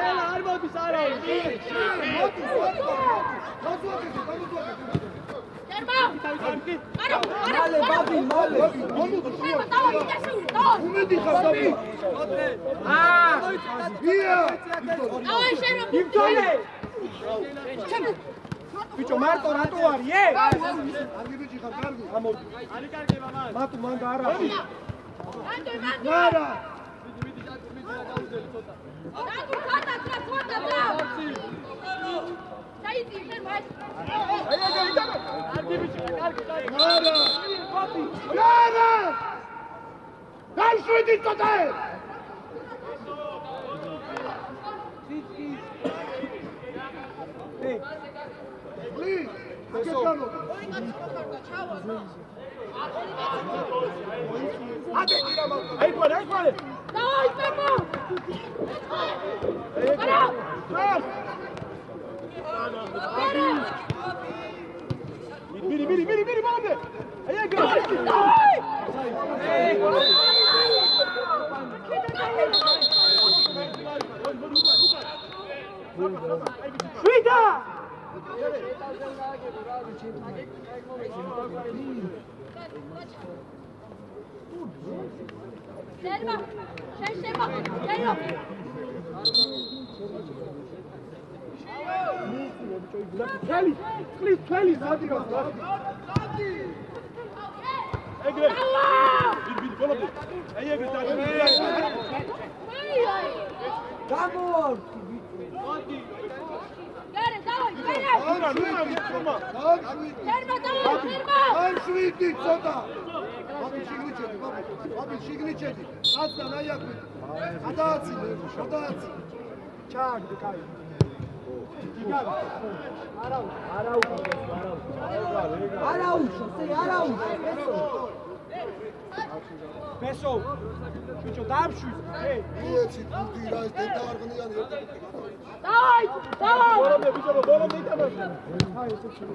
ელა არ მოდის არავინ Шерма! მალე ბაბი მალე Давай, давай! უმედი ხასაბი ვია Давай, Шерма! იბრძოლე ბიჭო მარტო რატო არის კარგი ბიჭი ხარ კარგი ამოდი არი კარგება მან მატუ მან და არა ნარა ნარა დავშვიდი ცოტა პლის აკეთანო აიყვანე Давай, Шерма! მირი მომდე აი ეგ შვიდა Шерма! Шерма! Шерма! თელი სადიღო ეგრე ბილი ბოლობდი აი ეგრე დაჭი Gare, давай, gare! Serba, давай, serba! ან შვიდი ცოტა ბაბი შიგნიჩედი ბაბი შიგნიჩედი აცდა ნაიაკვი გადააცი ჩაგდი კაი Πέσω, πίσω δάμψου, έτσι κουτί რა ეს დეტარღნიანი Давай, давай! ბოლომდე ბიჭო ბოლომდე იტამაშე შორ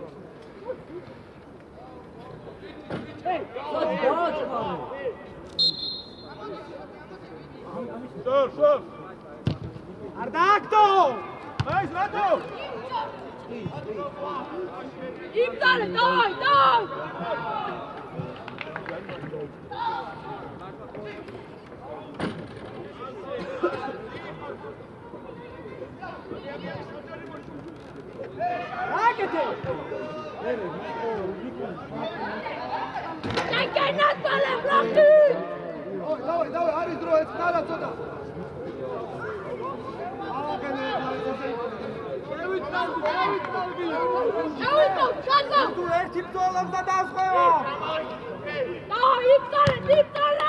Αρτάκτο! აი რატო Იბძალე, давай, давай! Άκετε! Čekaj, nastale, bloky! დავай არის დრო ეს დალა ცოტა Შევიწო, ჩაძო! თუ ერთი ბრძოლამ და დასხვევა! Давай, იბძალე, იბძალე!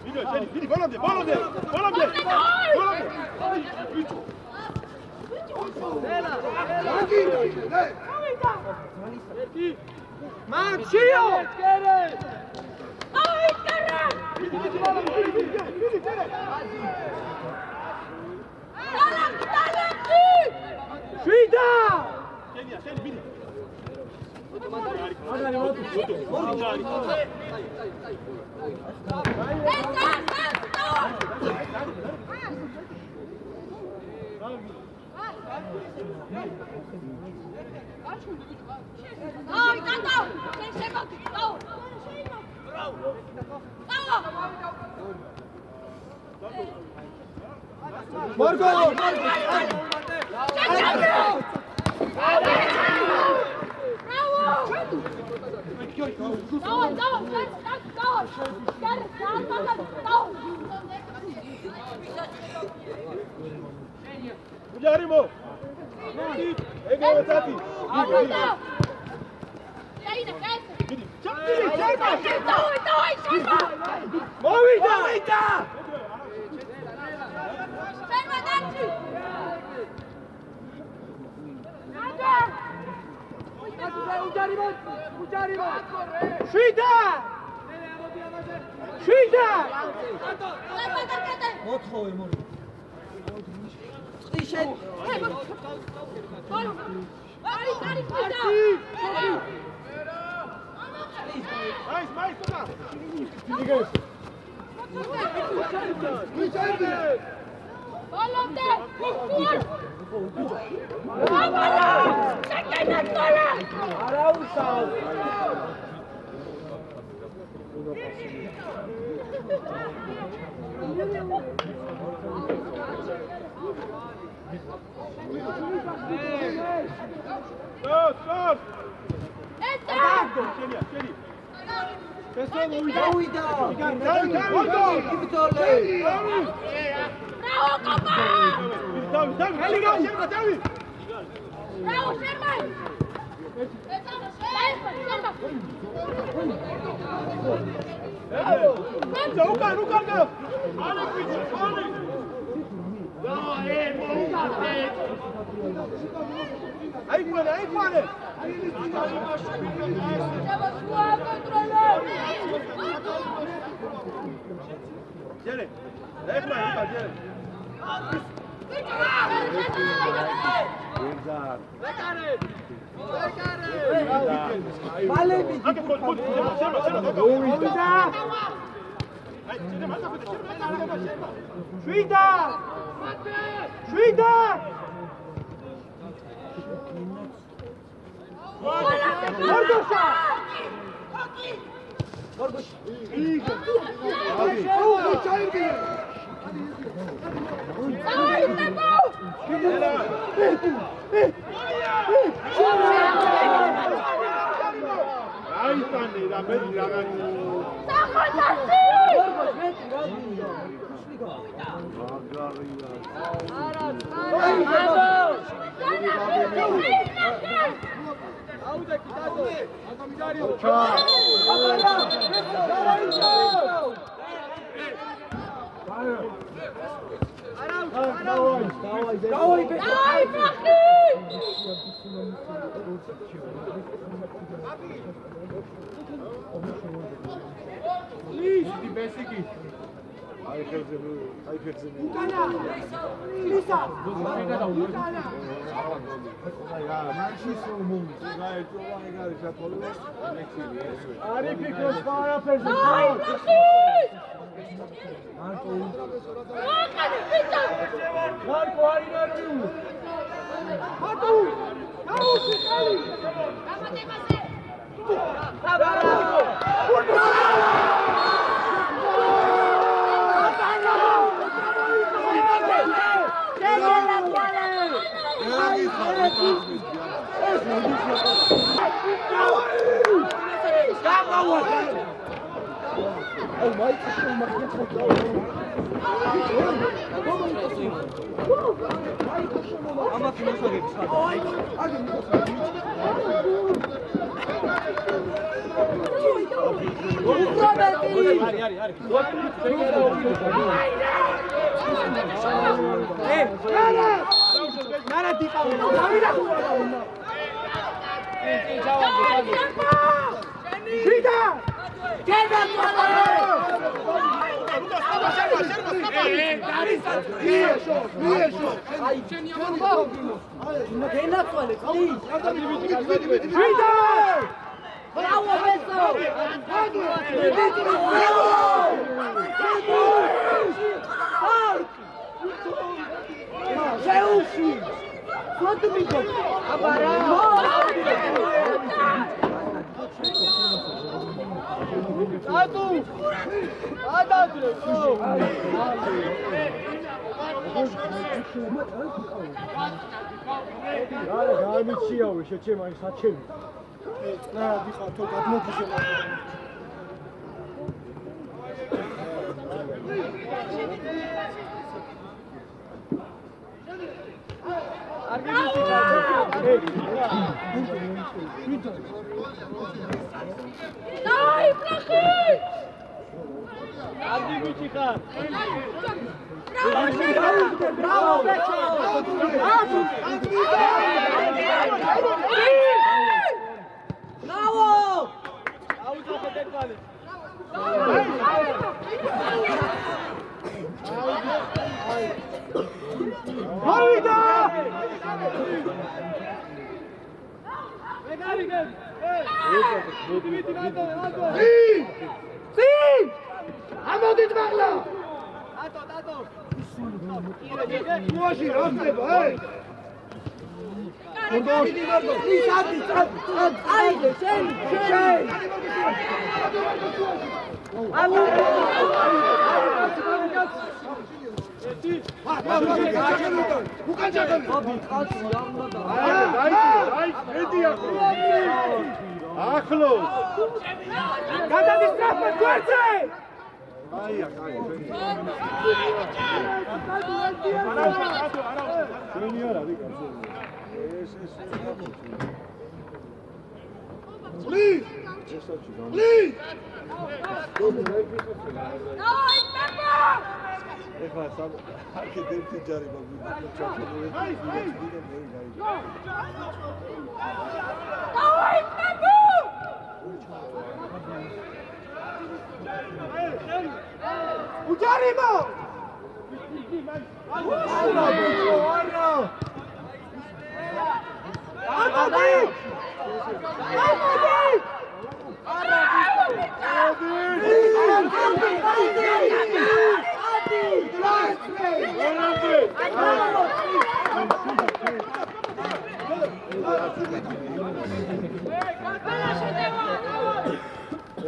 ვიდო ბოლომდე ბიჭო Μαξίο! Давай, кара! Შვიდა! Давай, тато! Шеба, давай! Μόρκο! უჯარიმო ეგრევე წათი მოვიდა! შვიდა! შვიდა! მაის თქმა Volante! Full! Vamos! Čekaj na stole! Stop! Eta! Şeli. Πέσω, μოვიდა! Bravo, copa! Davi. Bravo, Sherman! Ukan. Ayıkmadı. Gel. Ayıkma, gel. შვიდა!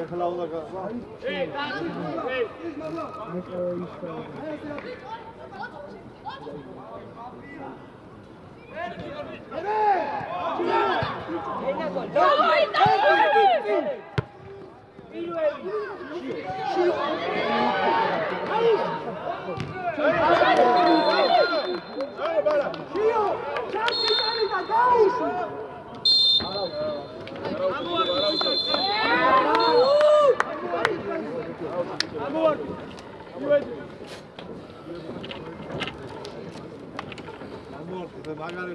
ეხლა ყველა უნდა გასვა. დავაი შიო ჩამწიწარი და გაუშვი მაგარი